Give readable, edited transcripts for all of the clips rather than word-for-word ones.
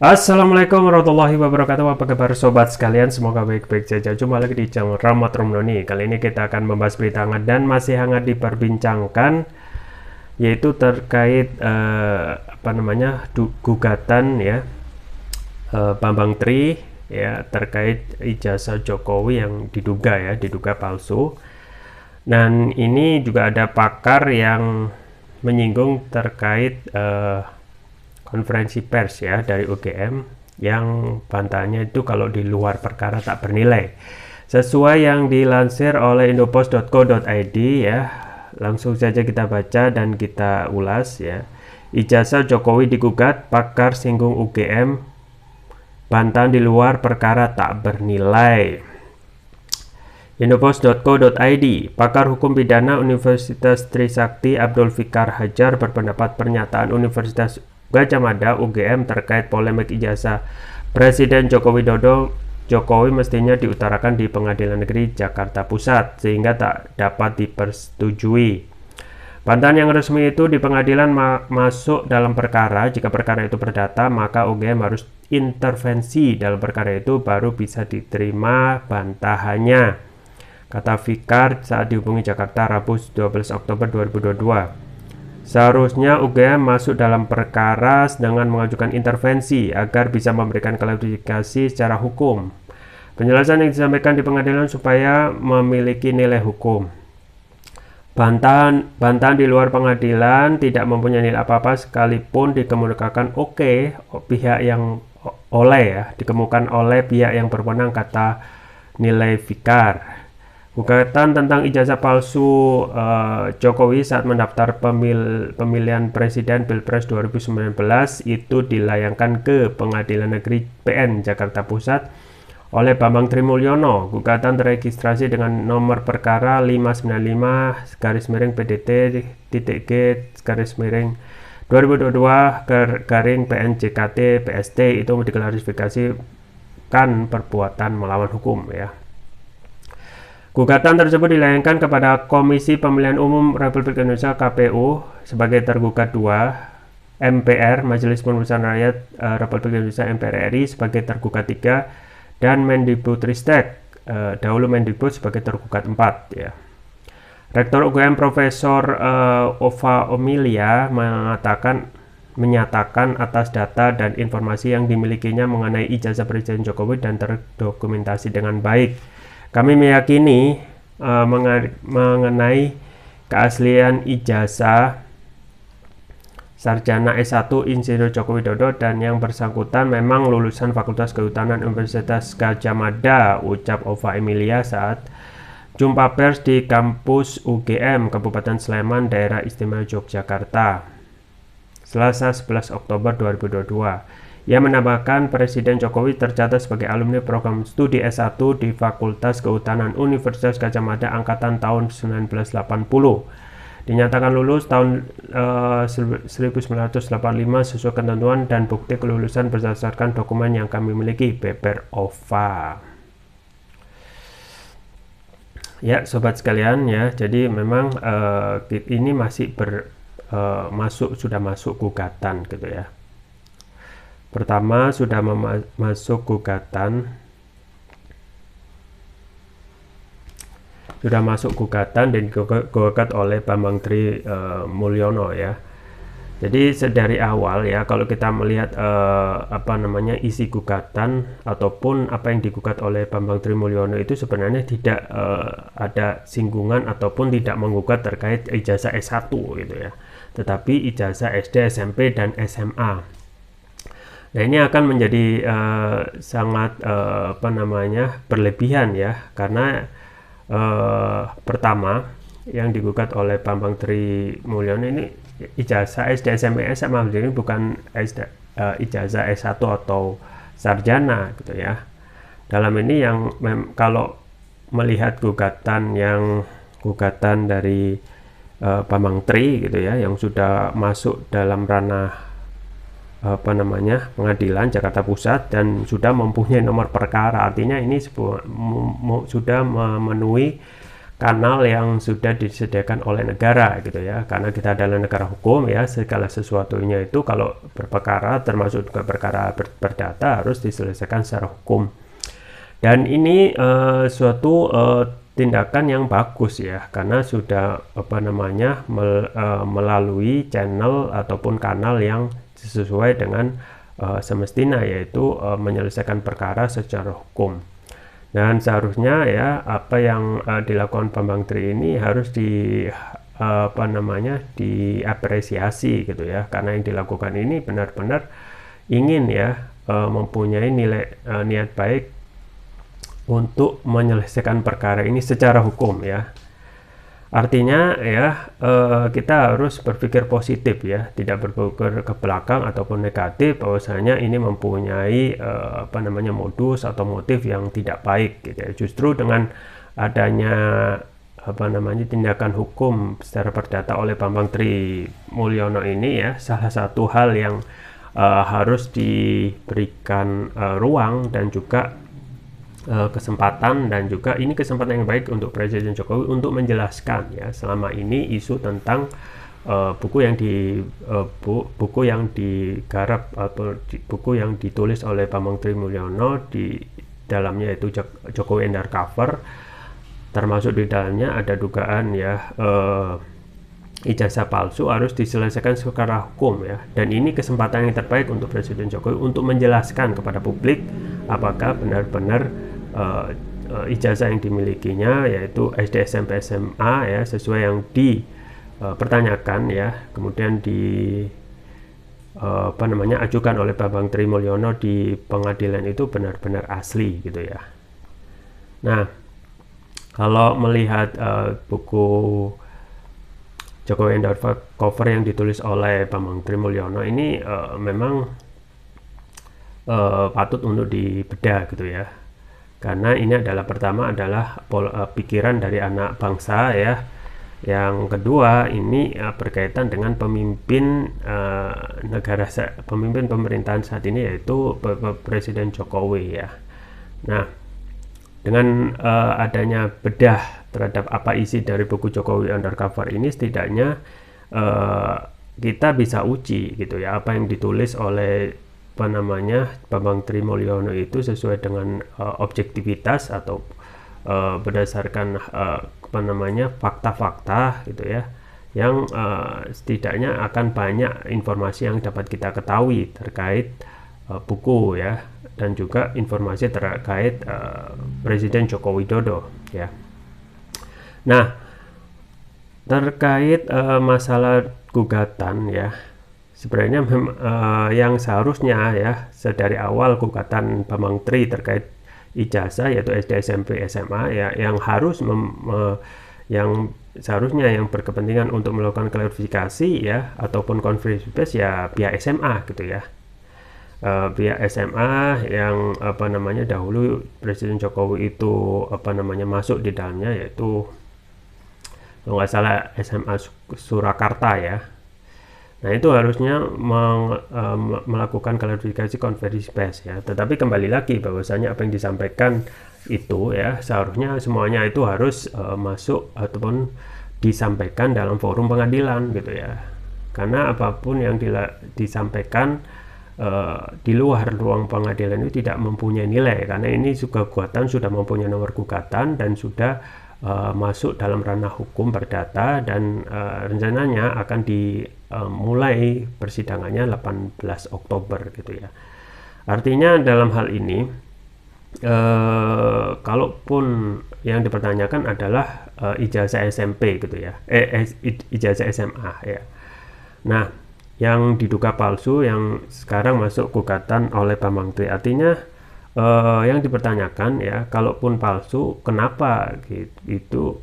Assalamualaikum warahmatullahi wabarakatuh. Apa kabar sobat sekalian? Semoga baik-baik saja. Jumpa lagi di channel Rahmat Romdoni. Kali ini kita akan membahas berita hangat dan masih hangat diperbincangkan, yaitu terkait gugatan ya, Bambang Tri ya, terkait ijazah Jokowi yang diduga palsu. Dan ini juga ada pakar yang menyinggung terkait konferensi pers ya dari UGM yang bantahannya itu kalau di luar perkara tak bernilai. Sesuai yang dilansir oleh indopost.co.id ya, langsung saja kita baca dan kita ulas ya. Ijazah Jokowi digugat, pakar singgung UGM, bantahan di luar perkara tak bernilai. Indopost.co.id, pakar hukum pidana Universitas Trisakti Abdul Fikar Hajar berpendapat pernyataan Universitas Gadjah Mada UGM terkait polemik ijazah Presiden Joko Widodo Jokowi mestinya diutarakan di Pengadilan Negeri Jakarta Pusat sehingga tak dapat dipersetujui. Bantahan yang resmi itu di pengadilan masuk dalam perkara. Jika perkara itu perdata, maka UGM harus intervensi dalam perkara itu baru bisa diterima bantahannya, kata Fikar saat dihubungi Jakarta Rabu 12 Oktober 2022. Seharusnya UGM masuk dalam perkara dengan mengajukan intervensi agar bisa memberikan klarifikasi secara hukum. Penjelasan yang disampaikan di pengadilan supaya memiliki nilai hukum. Bantahan di luar pengadilan tidak mempunyai nilai apa-apa sekalipun dikemukakan dikemukakan oleh pihak yang berwenang, kata nilai Fikar. Gugatan tentang ijazah palsu Jokowi saat mendaftar pemilihan presiden Pilpres 2019 itu dilayangkan ke Pengadilan Negeri PN Jakarta Pusat oleh Bambang Tri Mulyono. Gugatan terregistrasi dengan nomor perkara 595-9/PDT-G/2022-PNJKT PST itu diklarifikasikan perbuatan melawan hukum ya. Gugatan tersebut dilayangkan kepada Komisi Pemilihan Umum Republik Indonesia KPU sebagai tergugat 2, MPR Majelis Permusyawaratan Rakyat Republik Indonesia MPR RI sebagai tergugat 3, dan Mendikbudristek dahulu Mendikbud sebagai tergugat 4 ya. Rektor UGM Profesor Ova Omilia menyatakan atas data dan informasi yang dimilikinya mengenai ijazah Presiden Jokowi dan terdokumentasi dengan baik, kami meyakini mengenai keaslian ijazah Sarjana S1 Insinyur Joko Widodo dan yang bersangkutan memang lulusan Fakultas Kehutanan Universitas Gadjah Mada, ucap Ova Emilia saat jumpa pers di kampus UGM Kabupaten Sleman, Daerah Istimewa Yogyakarta, Selasa 11 Oktober 2022. Ia menambahkan Presiden Jokowi tercatat sebagai alumni program studi S1 di Fakultas Kehutanan Universitas Gadjah Mada angkatan tahun 1980. Dinyatakan lulus tahun 1985 sesuai ketentuan dan bukti kelulusan berdasarkan dokumen yang kami miliki, beber Ova. Ya, sobat sekalian ya, jadi memang ini masih sudah masuk gugatan gitu ya. Pertama sudah masuk gugatan dan digugat oleh Bambang Tri Mulyono ya. Jadi dari awal ya, kalau kita melihat isi gugatan ataupun apa yang digugat oleh Bambang Tri Mulyono itu sebenarnya tidak ada singgungan ataupun tidak menggugat terkait ijazah S1 gitu ya, tetapi ijazah SD, SMP, dan SMA. Nah, ini akan menjadi sangat berlebihan ya, karena pertama yang digugat oleh Bambang Tri Mulyono ini ijazah SD, SMP, SMA, jadi bukan ijazah S1 atau sarjana gitu ya. Dalam ini yang kalau melihat gugatan dari Bambang Tri gitu ya, yang sudah masuk dalam ranah pengadilan Jakarta Pusat dan sudah mempunyai nomor perkara, artinya ini sudah memenuhi kanal yang sudah disediakan oleh negara gitu ya, karena kita adalah negara hukum ya, segala sesuatunya itu kalau berperkara termasuk juga perkara perdata harus diselesaikan secara hukum. Dan ini suatu tindakan yang bagus ya, karena sudah melalui channel ataupun kanal yang sesuai dengan semestinya, yaitu menyelesaikan perkara secara hukum. Dan seharusnya ya apa yang dilakukan Bambang Tri ini harus diapresiasi gitu ya, karena yang dilakukan ini benar-benar ingin ya mempunyai niat baik untuk menyelesaikan perkara ini secara hukum ya. Artinya ya kita harus berpikir positif ya, tidak berpikir ke belakang ataupun negatif bahwasanya ini mempunyai modus atau motif yang tidak baik gitu ya. Justru dengan adanya tindakan hukum secara perdata oleh Bambang Tri Mulyono ini ya, salah satu hal yang harus diberikan ruang dan juga kesempatan, dan juga ini kesempatan yang baik untuk Presiden Jokowi untuk menjelaskan ya selama ini isu tentang buku yang digarap atau buku yang ditulis oleh Bambang Tri Mulyono, di dalamnya itu Jokowi Undercover, termasuk di dalamnya ada dugaan ya ijazah palsu, harus diselesaikan secara hukum ya. Dan ini kesempatan yang terbaik untuk Presiden Jokowi untuk menjelaskan kepada publik apakah benar-benar ijazah yang dimilikinya yaitu SD, SMP, SMA ya sesuai yang dipertanyakan ya, kemudian ajukan oleh Bambang Tri Mulyono di pengadilan itu benar-benar asli gitu ya. Nah, kalau melihat buku Jokowi Undercover yang ditulis oleh Bambang Tri Mulyono ini memang patut untuk dibedah gitu ya, karena ini adalah pertama adalah pikiran dari anak bangsa ya, yang kedua ini berkaitan dengan pemimpin pemimpin pemerintahan saat ini yaitu Presiden Jokowi ya. Nah, dengan adanya bedah terhadap apa isi dari buku Jokowi Undercover ini, setidaknya kita bisa uji gitu ya, apa yang ditulis oleh Bambang Tri Mulyono itu sesuai dengan objektivitas atau berdasarkan fakta-fakta gitu ya, yang setidaknya akan banyak informasi yang dapat kita ketahui terkait buku ya, dan juga informasi terkait Presiden Joko Widodo ya. Nah, terkait masalah gugatan ya, sebenarnya yang seharusnya ya dari awal gugatan Bambang Tri terkait ijazah yaitu SD, SMP, SMA ya, yang seharusnya yang berkepentingan untuk melakukan klarifikasi ya ataupun konferensi pers ya pihak SMA gitu ya. Pihak SMA yang dahulu Presiden Jokowi itu masuk di dalamnya, yaitu kalau nggak salah SMA Surakarta ya. Nah, itu harusnya melakukan klarifikasi konferensi pers ya. Tetapi kembali lagi bahwasanya apa yang disampaikan itu ya seharusnya semuanya itu harus masuk ataupun disampaikan dalam forum pengadilan gitu ya. Karena apapun yang disampaikan di luar ruang pengadilan itu tidak mempunyai nilai, karena ini gugatan sudah mempunyai nomor gugatan dan sudah masuk dalam ranah hukum perdata, dan rencananya akan dimulai persidangannya 18 Oktober gitu ya. Artinya dalam hal ini kalaupun yang dipertanyakan adalah ijazah SMP gitu ya, ijazah SMA ya. Nah, yang diduga palsu yang sekarang masuk gugatan oleh Bambang Tri, artinya yang dipertanyakan ya, kalaupun palsu, kenapa gitu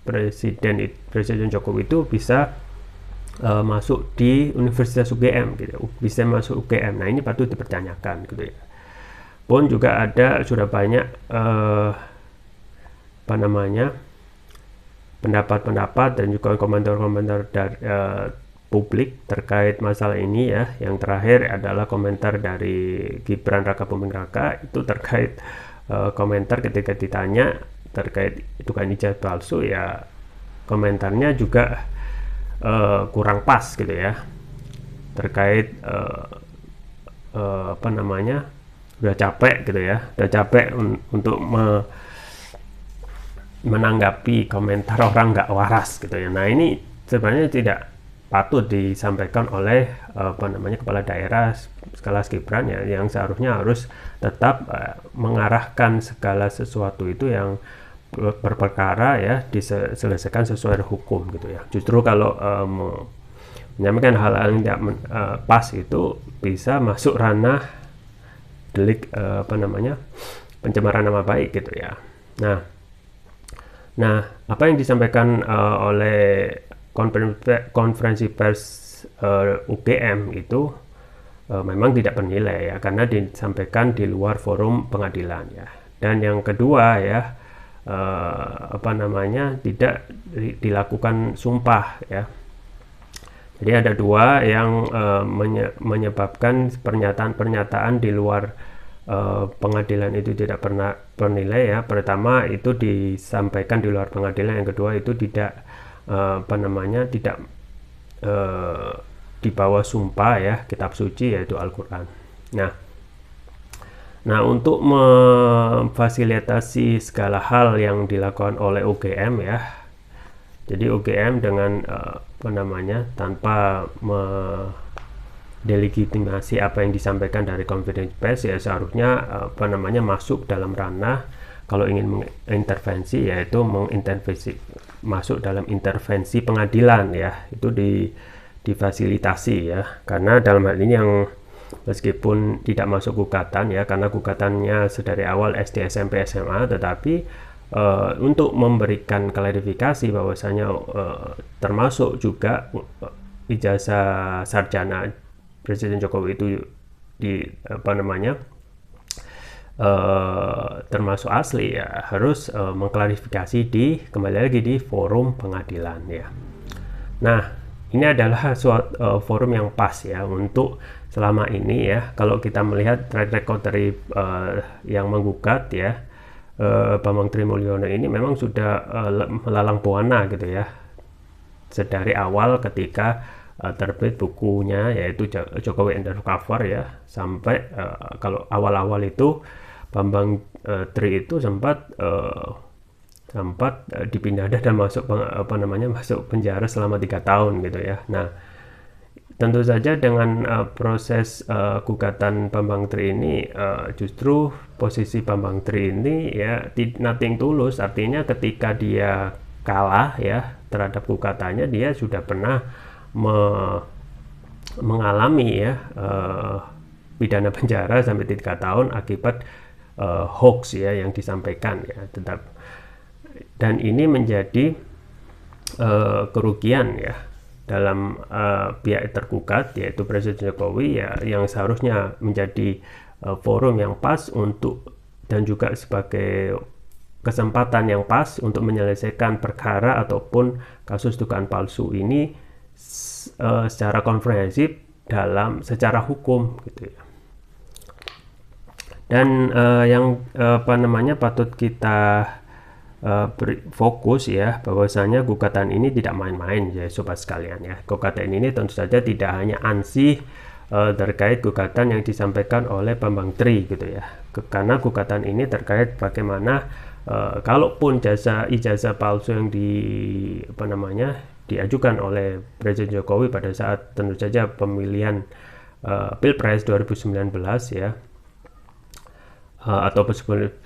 Presiden Jokowi itu bisa masuk di Universitas UGM gitu, bisa masuk UGM. Nah, ini patut dipertanyakan gitu ya. Pun juga sudah banyak pendapat-pendapat dan juga komentar-komentar dari publik terkait masalah ini ya. Yang terakhir adalah komentar dari Gibran Raka Buming Raka, itu terkait komentar ketika ditanya terkait dugaan ijazah palsu ya komentarnya juga kurang pas gitu ya, terkait apa namanya, udah capek gitu ya, udah capek untuk menanggapi komentar orang nggak waras gitu ya. Nah ini sebenarnya tidak patut disampaikan oleh apa namanya kepala daerah sekelas Gibran ya, yang seharusnya harus tetap mengarahkan segala sesuatu itu yang berperkara ya diselesaikan sesuai hukum gitu ya. Justru kalau menyampaikan hal-hal yang tidak pas itu bisa masuk ranah delik apa namanya pencemaran nama baik gitu ya. Nah apa yang disampaikan oleh konferensi pers UGM itu memang tidak bernilai ya, karena disampaikan di luar forum pengadilan ya. Dan yang kedua ya, apa namanya, tidak dilakukan sumpah ya. Jadi ada dua yang menyebabkan pernyataan-pernyataan di luar pengadilan itu tidak pernah bernilai ya. Pertama itu disampaikan di luar pengadilan, yang kedua itu tidak apa namanya, tidak di bawah sumpah ya, kitab suci yaitu Al-Quran. Nah untuk memfasilitasi segala hal yang dilakukan oleh UGM ya, jadi UGM dengan apa namanya, tanpa delegitimasi apa yang disampaikan dari konferensi pers ya, seharusnya apa namanya masuk dalam ranah kalau ingin mengintervensi, yaitu mengintervensi, masuk dalam intervensi pengadilan ya, itu difasilitasi ya, karena dalam hal ini yang meskipun tidak masuk gugatan ya, karena gugatannya sedari awal SD, SMP, SMA, tetapi untuk memberikan klarifikasi bahwasanya termasuk juga ijazah sarjana Presiden Jokowi itu di apa namanya termasuk asli ya, harus mengklarifikasi kembali lagi di forum pengadilan ya. Nah ini adalah suatu forum yang pas ya untuk selama ini ya, kalau kita melihat track record dari yang menggugat ya, Bambang Trimulyono ini memang sudah melalang buana gitu ya, sedari awal ketika terbit bukunya yaitu Jokowi Undercover ya, sampai kalau awal-awal itu Bambang Tri itu sempat dipindah dan masuk apa namanya, masuk penjara selama 3 tahun gitu ya. Nah tentu saja dengan proses gugatan Bambang Tri ini justru posisi Bambang Tri ini ya nothing tulus, artinya ketika dia kalah ya terhadap gugatannya, dia sudah pernah mengalami ya pidana penjara sampai 3 tahun akibat hoax ya yang disampaikan ya. Dan ini menjadi kerugian ya dalam pihak tergugat yaitu Presiden Jokowi ya, yang seharusnya menjadi forum yang pas untuk, dan juga sebagai kesempatan yang pas untuk menyelesaikan perkara ataupun kasus dugaan palsu ini secara komprehensif secara hukum gitu ya. Dan yang apa namanya patut kita fokus ya, bahwasanya gugatan ini tidak main-main ya sobat sekalian ya. Gugatan ini tentu saja tidak hanya ansih terkait gugatan yang disampaikan oleh Bambang Tri gitu ya, karena gugatan ini terkait bagaimana kalaupun ijazah palsu yang diajukan oleh Presiden Jokowi pada saat tentu saja pemilihan Pilpres 2019 ya, atau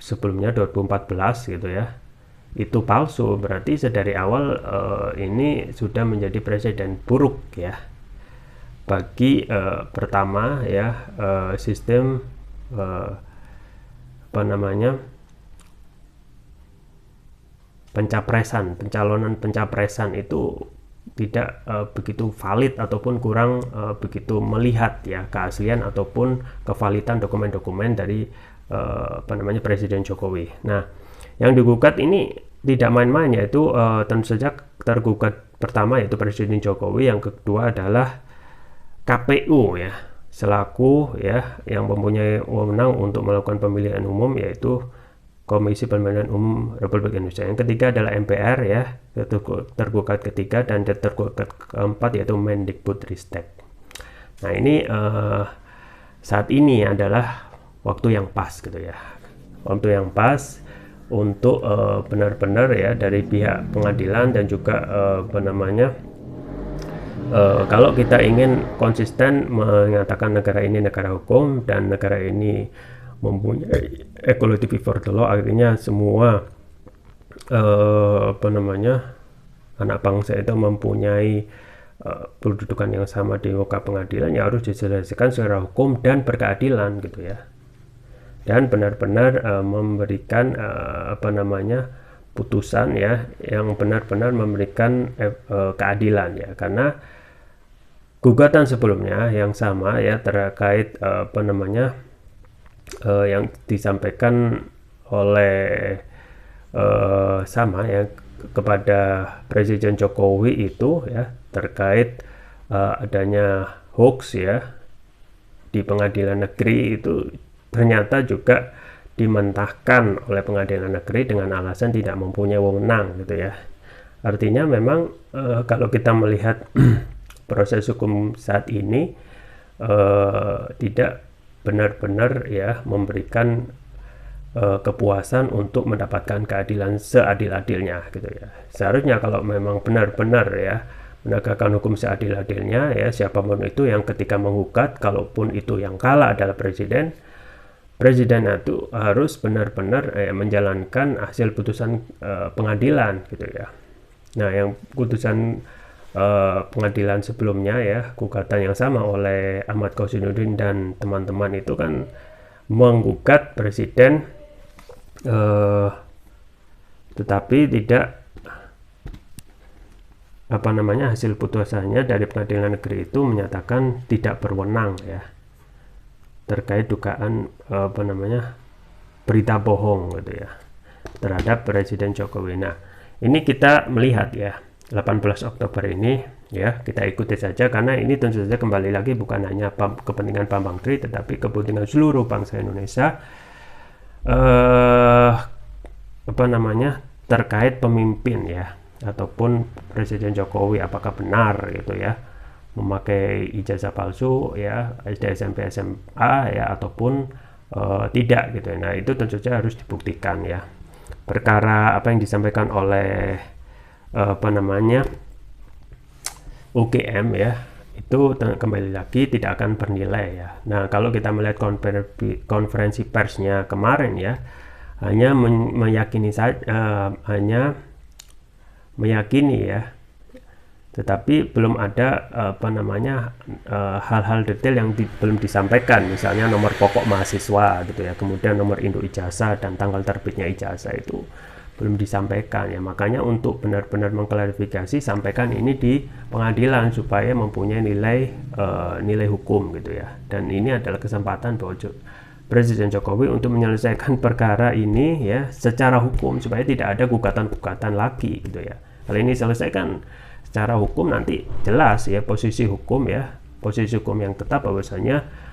sebelumnya 2014 gitu ya, itu palsu, berarti sedari awal ini sudah menjadi presiden buruk ya bagi pertama ya sistem apa namanya pencalonan pencapresan itu tidak begitu valid ataupun kurang begitu melihat ya keaslian ataupun kevalidan dokumen-dokumen dari Presiden Jokowi. Nah, yang digugat ini tidak main-main, yaitu tentu saja tergugat pertama yaitu Presiden Jokowi, yang kedua adalah KPU ya, selaku ya yang mempunyai wewenang untuk melakukan pemilihan umum, yaitu Komisi Pemilihan Umum Republik Indonesia. Yang ketiga adalah MPR ya, tergugat ketiga, dan tergugat keempat yaitu Mendikbudristek. Nah ini saat ini adalah waktu yang pas gitu ya, waktu yang pas untuk benar-benar ya dari pihak pengadilan dan juga kalau kita ingin konsisten menyatakan negara ini negara hukum dan negara ini mempunyai equality before the law, artinya semua anak bangsa itu mempunyai kedudukan yang sama di muka pengadilan, ya harus diselesaikan secara hukum dan berkeadilan gitu ya, dan benar-benar memberikan putusan ya yang benar-benar memberikan keadilan ya, karena gugatan sebelumnya yang sama ya terkait yang disampaikan oleh sama ya kepada Presiden Jokowi itu ya terkait adanya hoax ya di pengadilan negeri, itu ternyata juga dimentahkan oleh pengadilan negeri dengan alasan tidak mempunyai wewenang gitu ya. Artinya memang kalau kita melihat proses hukum saat ini tidak benar-benar ya memberikan kepuasan untuk mendapatkan keadilan seadil-adilnya gitu ya. Seharusnya kalau memang benar-benar ya menegakkan hukum seadil-adilnya ya, siapapun itu yang ketika menggugat, kalaupun itu yang kalah adalah presiden itu harus benar-benar menjalankan hasil putusan pengadilan gitu ya. Nah yang putusan pengadilan sebelumnya ya, gugatan yang sama oleh Ahmad Khosinuddin dan teman-teman itu kan menggugat presiden tetapi tidak hasil putusannya dari pengadilan negeri itu menyatakan tidak berwenang ya terkait dugaan berita bohong gitu ya terhadap Presiden Jokowi. Nah ini kita melihat ya 18 Oktober ini ya, kita ikuti saja karena ini tentu saja kembali lagi bukan hanya kepentingan Bambang Tri tetapi kepentingan seluruh bangsa Indonesia terkait pemimpin ya ataupun Presiden Jokowi apakah benar gitu ya memakai ijazah palsu ya SD, SMP, SMA ya ataupun tidak gitu. Nah itu tentu saja harus dibuktikan ya. Perkara apa yang disampaikan oleh UGM ya itu kembali lagi tidak akan bernilai ya. Nah kalau kita melihat konferensi persnya kemarin ya hanya meyakini ya, tetapi belum ada hal-hal detail yang belum disampaikan, misalnya nomor pokok mahasiswa gitu ya, kemudian nomor induk ijazah dan tanggal terbitnya ijazah itu belum disampaikan ya. Makanya untuk benar-benar mengklarifikasi sampaikan ini di pengadilan supaya mempunyai nilai hukum gitu ya. Dan ini adalah kesempatan bahwa Presiden Jokowi untuk menyelesaikan perkara ini ya secara hukum supaya tidak ada gugatan-gugatan lagi gitu ya. Kalau ini selesaikan secara hukum nanti jelas ya posisi hukum yang tetap bahwasanya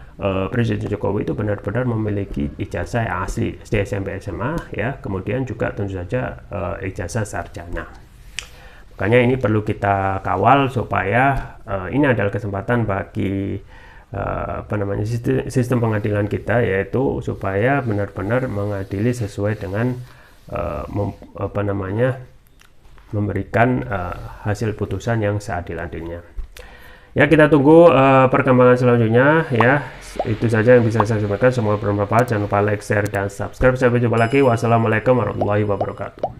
Presiden Jokowi itu benar-benar memiliki ijazah yang asli SD, SMP, SMA ya, kemudian juga tentu saja ijazah sarjana. Makanya ini perlu kita kawal supaya ini adalah kesempatan bagi sistem pengadilan kita, yaitu supaya benar-benar mengadili sesuai dengan memberikan hasil putusan yang seadil-adilnya. Ya, kita tunggu perkembangan selanjutnya ya. Itu saja yang bisa saya sampaikan. Semoga bermanfaat. Jangan lupa like, share, dan subscribe. Sampai jumpa lagi. Wassalamualaikum warahmatullahi wabarakatuh.